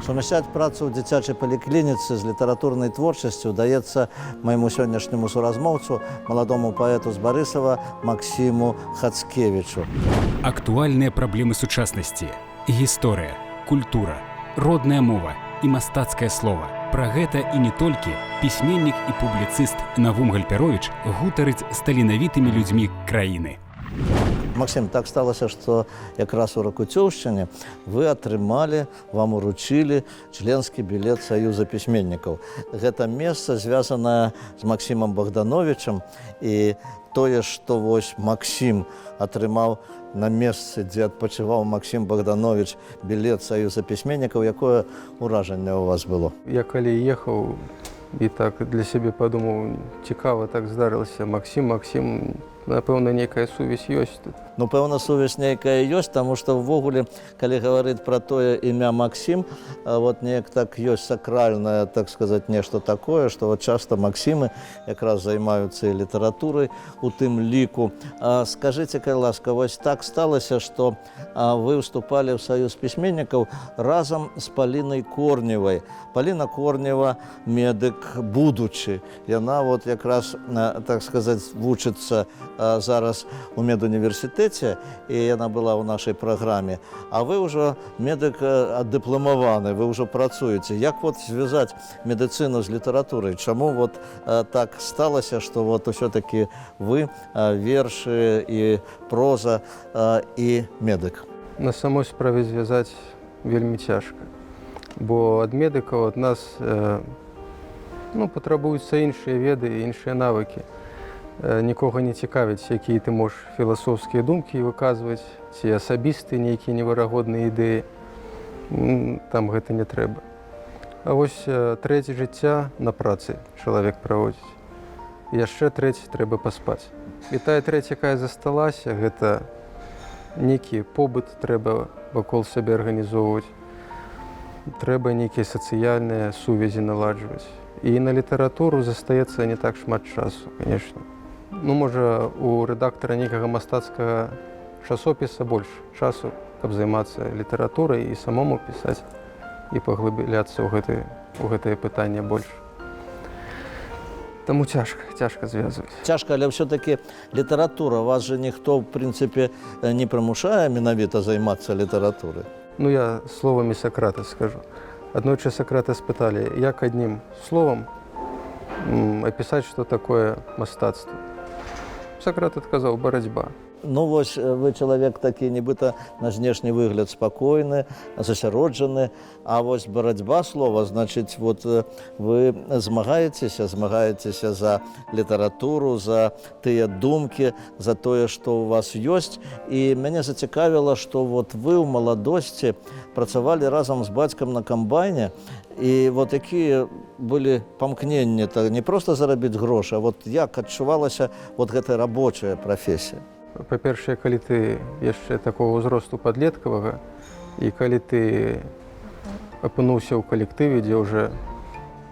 Сумяшчаць працу ў дзіцячай паліклініцы з літаратурнай творчасцю удаецца майму сённяшняму суразмоўцу, маладому паэту з Барысава Максіму Хацкевічу. Актуальныя праблемы сучаснасці, гісторыя, культура, родная мова і мастацкае слова. Пра гэта і не толькі пісьменнік і публіцыст Навум Гальперовіч гутарыць з таленавітымі людзьмі краіны. Максим, так сталося, што якраз у Ракуцёўшчыне вы атрымалі, вам уручылі членскі білет Саюза пісьменнікаў. Гэта месца звязанае з Максімам Богдановичам, і тое, што вось Максім атрымаў на месцы, дзе адпачываў Максім Богданович, білет Саюза пісьменнікаў, якое ўражанне ў вас было? Я калі ехаў і так для сябе падумаў, цікава так здарылася, Максім, напэўна, нейкая сувязь ёсць тут. Ну, пэўна, сувязь нейкая ёсць, таму што ўвогуле, калі гаварыць пра тое імя Максім, вот неяк так ёсць сакральнае, так сказаць, нешта такое, што вот часта Максімы якраз займаюцца і літаратурай у тым ліку. Скажыце, калі ласка, вось так сталася, што вы ўступалі ў Саюз пісьменнікаў разам з Палінай Корневай. Паліна Корнева – медык будучы. Яна вот якраз, так сказаць, вучыцца зараз у медуніверсітэце, і яна была ў нашай праграме. А вы ўжо медык аддыпламаваны, вы ўжо працуеце. Як вот звязаць медыцыну з літаратурай? Чаму вот так сталася, што вот усё-таки вы вершы і проза і медык? На самой справе звязаць вельмі цяжка, бо ад медыкаў ад нас патрабуюцца іншыя веды, іншыя навыкі. Нікога не цікавіць, якія ты можаш філасофскія думкі выказваць, ці асабістыя нейкія неверагодныя ідэі. Там гэта не трэба. А вось трэць жыцця на працы чалавек праводзіць. Яшчэ трэць трэба паспаць. І тая трэць, якая засталася, гэта нейкі побыт трэба вакол сябе арганізоўваць. Трэба нейкія сацыяльныя сувязі наладжваць. І на літаратуру застаецца не так шмат часу, канешне. Можа, у рэдактара нейкага мастацкага часопіса больш часу, каб займацца літаратурай і самому пісаць і паглыбляцца ў гэтае пытанне больш. Таму цяжка звязваць. Цяжка, але ўсё-такі літаратура. Вас жа ніхто, в прынцыпе, не прымушае менавіта займацца літаратурай. Я словамі Сакрата скажу. Аднойчы Сакрата спыталі, як аднім словам апісаць, што такое мастацтва. Сакрат адказаў: барацьба. Вось вы чалавек такі, нібыта на знешні выгляд спакойны, засяроджаны, а вось барацьба слова, значыць, вот вы змагаецеся за літаратуру, за тыя думкі, за тое, што ў вас ёсць. І мяне зацікавіла, што вот вы ў маладосці працавалі разам з бацькам на камбайне, і вот якія былі памкненні, не проста зарабіць грошы, а вот як адчувалася вот гэтая рабочая прафесія? Па-першае, калі ты яшчэ такого ўзросту падлеткавага, і калі ты апынуўся ў калектыве, дзе ўжо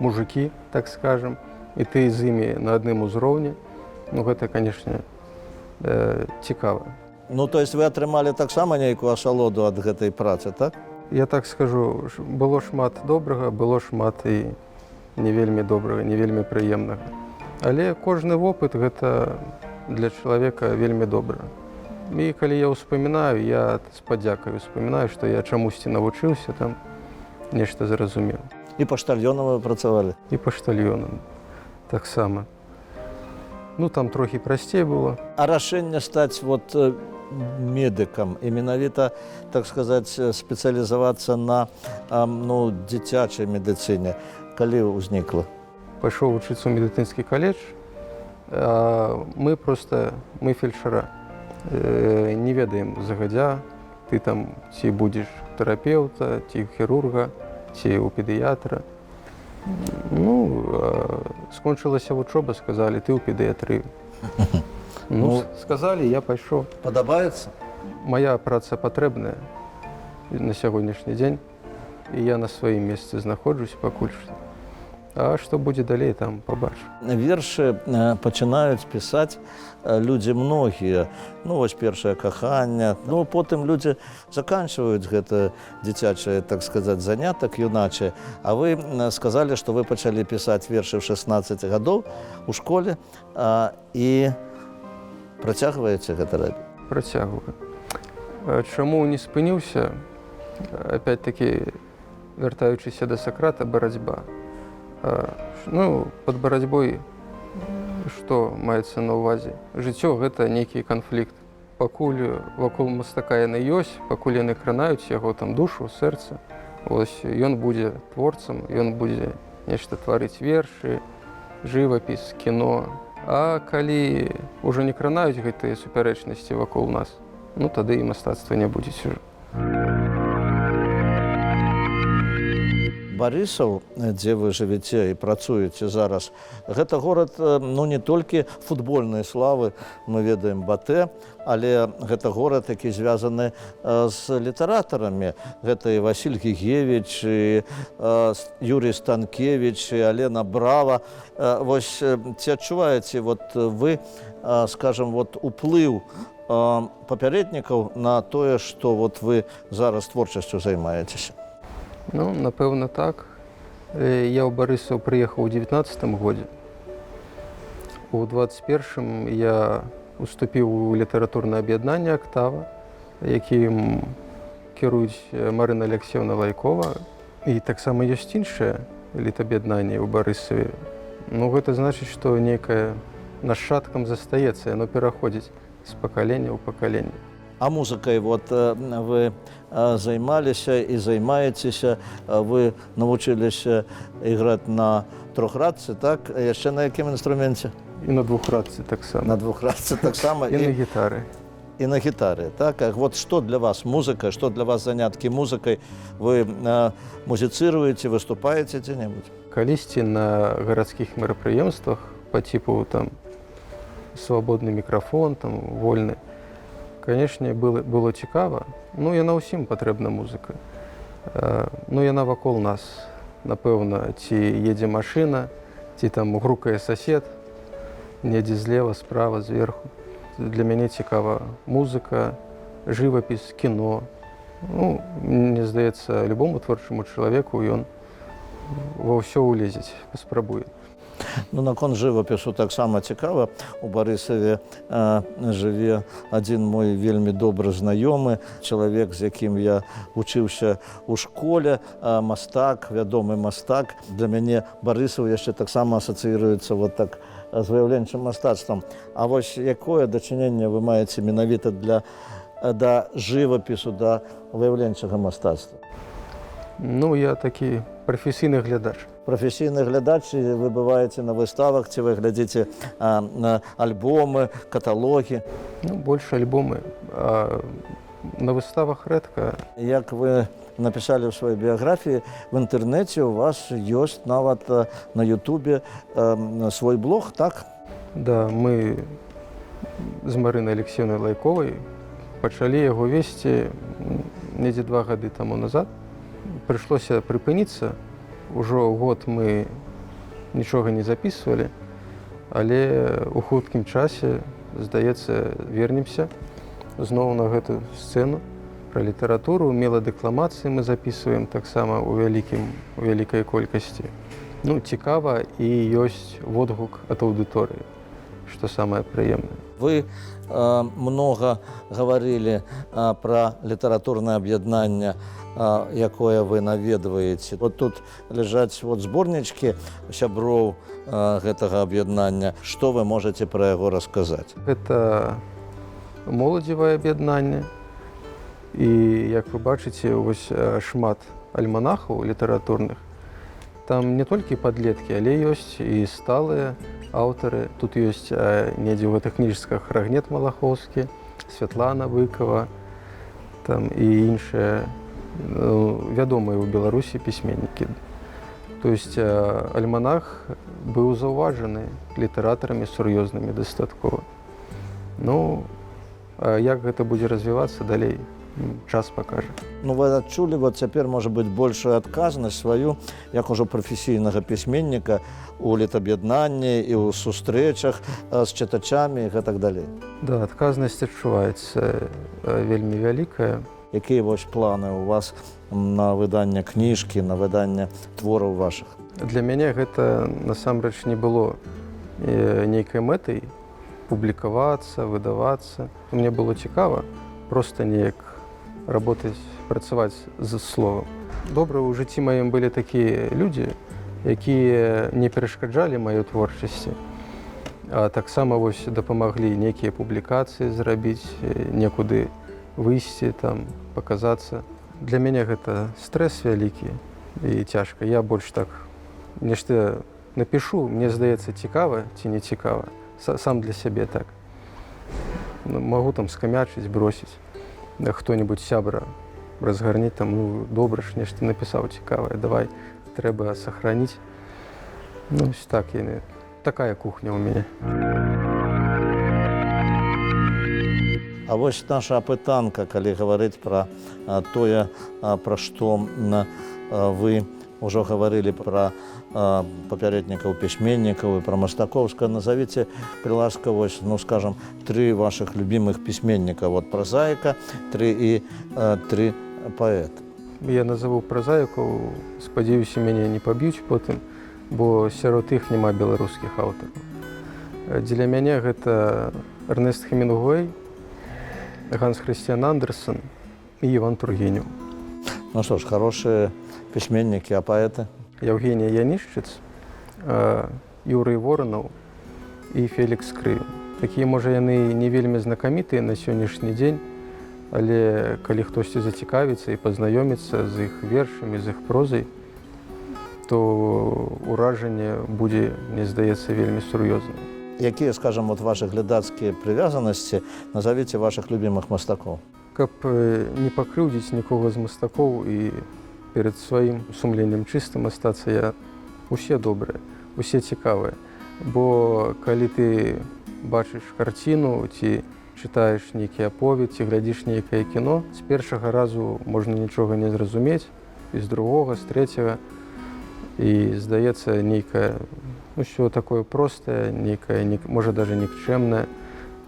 мужыкі, так скажам, і ты з імі на адным узроўні, гэта, канешне, цікава. То есть вы атрымалі таксама нейкую асалоду ад гэтай працы, так? Я так скажу, было шмат добрага, было шмат і не вельмі добрага, не вельмі прыемнага. Але кожны вопыт гэта для чалавека вельмі добра. І калі я ўспамінаю, я з падзякай успамінаю, што я чамусьці навучыўся, там нешта зразумеў. І паштальёнам вы працавалі? І паштальёнам таксама. Там трохі прасцей было. А рашэнне стаць вот медыкам і менавіта, так сказаць, спецыялізавацца на дзіцячай медыцыне, калі ўзнікла? Пайшоў вучыцца ў медыцынскі каледж. Мы фельчара. Не ведаем загадзя, ты там ці будзеш тэрапеўта, ці хірурга, ці ў педыятра. Скончылася вучоба, сказалі, ты ў педыятрыю. Сказалі, я пайшоў. Падабаецца? Мая праца патрэбная на сягонняшні дзень, і я на сваім месцы знаходжусь пакуль што. А што будзе далей, там пабачым. Вершы пачынаюць пісаць людзі многія. Ну, вось першае каханне. Ну, потым людзі заканчваюць гэта дзіцячае, так сказаць, занятак юначае. А вы сказалі, што вы пачалі пісаць вершы ў 16 гадоў у школе і працягваеце гэта рабіць? Працягваю. Чаму не спыніўся? Опять-таки, вяртаючыся да Сократа, барацьба. Ну, пад барацьбой што маецца на ўвазе? Жыццё – гэта нейкі канфлікт. Пакуль вакол мастака яны ёсць, пакуль яны кранаюць яго там душу, сэрца, вось ён будзе творцам, ён будзе нешта тварыць вершы, жывапіс, кіно. А калі ўжо не кранаюць гэтыя супярэчнасці вакол нас, ну тады і мастацтва не будзе сюжэт. Барысаў, дзе вы жывяце і працуеце зараз, гэта горад, ну, не толькі футбольнай славы, мы ведаем БАТЭ, але гэта горад, які звязаны з літаратарамі. Гэта і Васіль Гігевіч, і Юрій Станкевіч, і Алена Брава. Вось ці адчуваеце вот вы, скажем, вот уплыў папярэднікаў на тое, што вот вы зараз творчасцю займаецеся? Ну, напэўна, так. Я ў Барысаў прыехаў у 19-м годзе. У 21-м я уступіў у літаратурнае аб'яднанне «Актава», якім кіруюць Марына Алексеевна Лайкова. І таксама ёсць іншае літаб'яднанне ў Барысаве. Ну, гэта значыць, што нейкае нашчадкам застаецца, яно пераходзіць з пакалення ў пакаленне. А музыкай вот вы займаліся і займаецеся, вы навучыліся іграць на трохрадцы, так? А яшчэ на якім інструменце? І на двухрадцы таксама. На двухрадцы таксама. І на гітары. І на гітары, так? А вот што для вас музыка, што для вас заняткі музыкай? Вы музіцыруеце, выступаеце дзе-небудзь? Калісьці на гарадскіх мерапрыемствах па типу там свабодны мікрафон, там вольны. Канешне, было цікава. Ну, яна ўсім патрэбна музыка. Ну, яна вакол нас. Напэўна, ці едзе машына, ці там грукае сасед, недзе злева, справа, зверху. Для мяне цікава музыка, жывапіс, кіно. Ну, мне здаецца, любому творчаму чалавеку ён ва ўсё улезець, паспрабуе. Ну, наконт жывапісу таксама цікава. У Барысаве жыве адзін мой вельмі добры знаёмы, чалавек, з якім я вучыўся ў школе, мастак, вядомы мастак. Для мяне Барысаў яшчэ таксама асацыіруецца вот так з выяўленчым мастацтвам. А вось якое дачыненне вы маеце менавіта да жывапісу, да выяўленчага мастацтва? Ну, я такі прафесійны глядач. Прафесійны глядач, вы бываеце на выставах, ці вы глядзіце альбомы, каталогі? Ну, больш альбомы. А на выставах рэдка. Як вы напісалі ў сваёй біяграфіі, в інтэрнэце у вас ёсць нават на Ютубе свой блог, так? Да, мы з Марынай Алексеевнай Лайковай пачалі яго весці недзе 2 гады таму назад. Прыйшлося прыпыніцца. Ужо год мы нічога не запісвалі, але ў хуткім часе, здаецца, вернемся зноў на гэту сцэну. Пра літаратуру, меладэкламацыі мы запісваем таксама ў вялікай колькасці. Ну, цікава і ёсць водгук ад аўдыторыі, што самае прыемнае. Вы многа гаварылі пра літаратурнае аб'яднанне, якое вы наведваеце. Вот тут ляжаць вот зборнічкі сяброў гэтага аб'яднання. Што вы можаце пра яго расказаць? Гэта моладзевае аб'яднанне. І, як вы бачыце, вось шмат альманахаў літаратурных. Там не толькі падлеткі, але ёсць і сталыя аўтары. Тут ёсць недзе ў гэтых кніжках Рагнет Малахоўскі, Святлана Выкава, там і іншыя вядомыя ў Беларусі пісьменнікі. То есть альманах быў заўважаны літаратарамі сур'ёзнымі дастаткова. Ну, як гэта будзе развівацца далей, час пакажа. Ну, вы адчулі вот цяпер, можа быць, большую адказнасць сваю, як ужо прафесійнага пісьменніка у літаб'яднанні і ў сустрэчах з чытачамі і гэтак далей. Да, адказнасць адчуваецца вельмі вялікая. Якія вось планы у вас на выданне кніжкі, на выданне твораў вашых? Для мяне гэта насамрэч не было нейкай мэтай публікавацца, выдавацца. Мне было цікава проста неяк работаць, працаваць з словам. Добра, у жыцці маім былі такія людзі, якія не перашкаджалі маёй творчасці, а таксама вось дапамаглі нейкія публікацыі зрабіць, некуды выйсці, там, паказацца. Для мяне гэта стрэс вялікі і цяжка. Я больш так нешта напішу, мне здаецца, цікава ці не цікава. Сам для сябе так. Магу там скамячыць, бросіць. Хто-небудзь сябра разгарніць, там, ну, добра ж, нешта напісаў цікавае, давай, трэба сохраніць. Ну, так, такая кухня ў мяне. А вось наша апытанка, калі гаварыць пра тое, пра што вы ўжо гаварылі пра папярэднікаў пісьменнікаў і пра мастакоўска. Назовіце, калі ласка, вось, ну, скажам, 3 вашых любімых пісьменніка. Вот празаіка, 3 паэта. Я назову празаікаў, спадзяюся, мяне не паб'юць потым, бо сярод іх няма беларускіх аўтараў. Дзеля мяне гэта Эрнест Хемінгуэй, Ганс Хрысціян Андерсэн і Іван Тургенеў. Ну што ж, хорошыя пісьменнікі, а паэты? Евгеній Янішчыц, Юрый Воранаў і Фелікс Крывін. Такія, можа, яны не вельмі знакамітыя на сённяшні дзень, але калі хтосьці зацікавіцца і пазнаёміцца з іх вершамі, з іх прозай, то ўражанне будзе, мне здаецца, вельмі сур'ёзным. Якія, скажам, вот вашы глядацкія прывязанасці, назовіце вашых любімых мастакоў? Каб не пакрыўдзіць нікога з мастакоў і перад сваім сумленнем чыстым астацца, я усе добрыя, усе цікавыя. Бо калі ты бачыш карціну ці чытаеш нейкі аповед, ці глядзіш нейкае кіно, з першага разу можна нічога не зразумець, і з другога, з трэцяга. І здаецца нейкае, усё такое простае, нейкае, можа, даже нікчэмнае.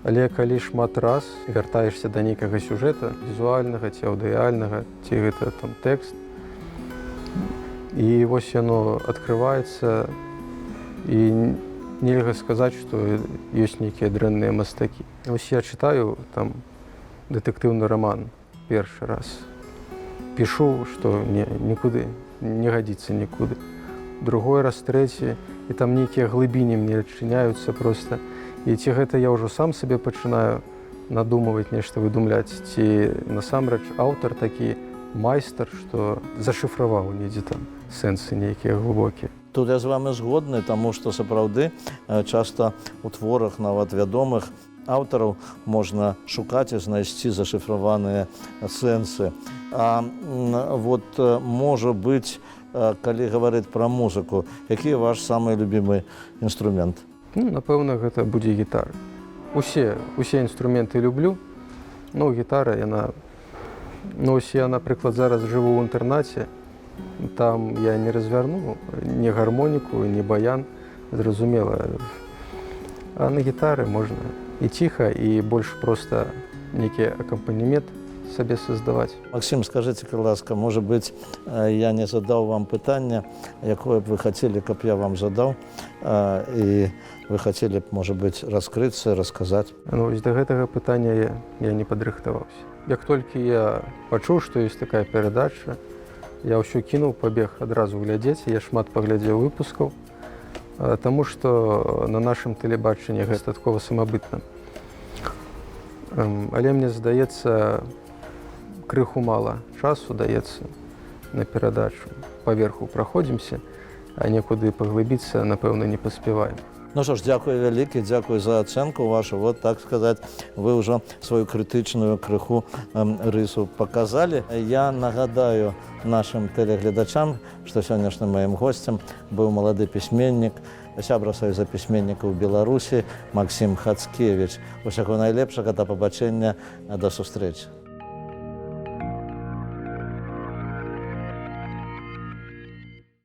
Але калі шмат раз вяртаешся да нейкага сюжэта, візуальнага ці аўдыяльнага, ці гэта там тэкст, і вось яно адкрываецца, і нельга сказаць, што ёсць нейкія дрэнныя мастакі. Вось я чытаю там дэтэктыўны раман першы раз. Пішу, што нікуды, не гадзіцца нікуды. Другой раз, трэці, і там нейкія глыбіні мне адчыняюцца проста. І ці гэта я ўжо сам сабе пачынаю надумваць, нешта выдумляць, ці насамрэч аўтар такі майстар, што зашыфраваў недзе там сэнсы нейкія глыбокія. Тут я з вами згодны, таму што сапраўды часта у творах нават вядомых аўтараў можна шукаць і знайсці зашыфраваныя сэнсы. А вот, можа быць, калі гаварыць пра музыку, які ваш самы любімы інструмент? Ну, напэўна, гэта будзе гітара. Усе інструменты люблю. Ну, гітара, яна... Ну, ось я, напрыклад, зараз жыву ў інтэрнаце, там я не развярну ні гармоніку, ні баян, зразумела. А на гітары можна і ціха, і больш проста нейкі акампанемент сабе создаваць. Максим, скажыце, калі ласка, можа быць, я не задаў вам пытанне, якое б вы хацелі, каб я вам задаў, і вы хацелі б, можа быць, раскрыцца, расказаць? Ну, вось да гэтага пытання я не падрыхтаваўся. Як толькі я пачуў, што ёсць такая перадача, я ўсё кінуў, пабег адразу глядзець, я шмат паглядзеў выпускаў, таму што на нашым тэлебачанні гэта дастаткова самабытна. Але мне здаецца, крыху мала часу даецца на перадачу. Паверху праходзімся, а некуды паглыбіцца, напэўна, не паспяваем. Ну што ж, дзякую вялікі, дзякую за ацэнку вашу. Вот, так сказаць, вы ўжо сваю крытычную крыху рысу паказалі. Я нагадаю нашым тэлегледачам, што сённяшнім маім госцем быў малады пісьменнік, сябра Саюза пісьменнікаў Беларусі Максім Хацкевіч. Усяго найлепшага, да пабачэння, да сустрэчы.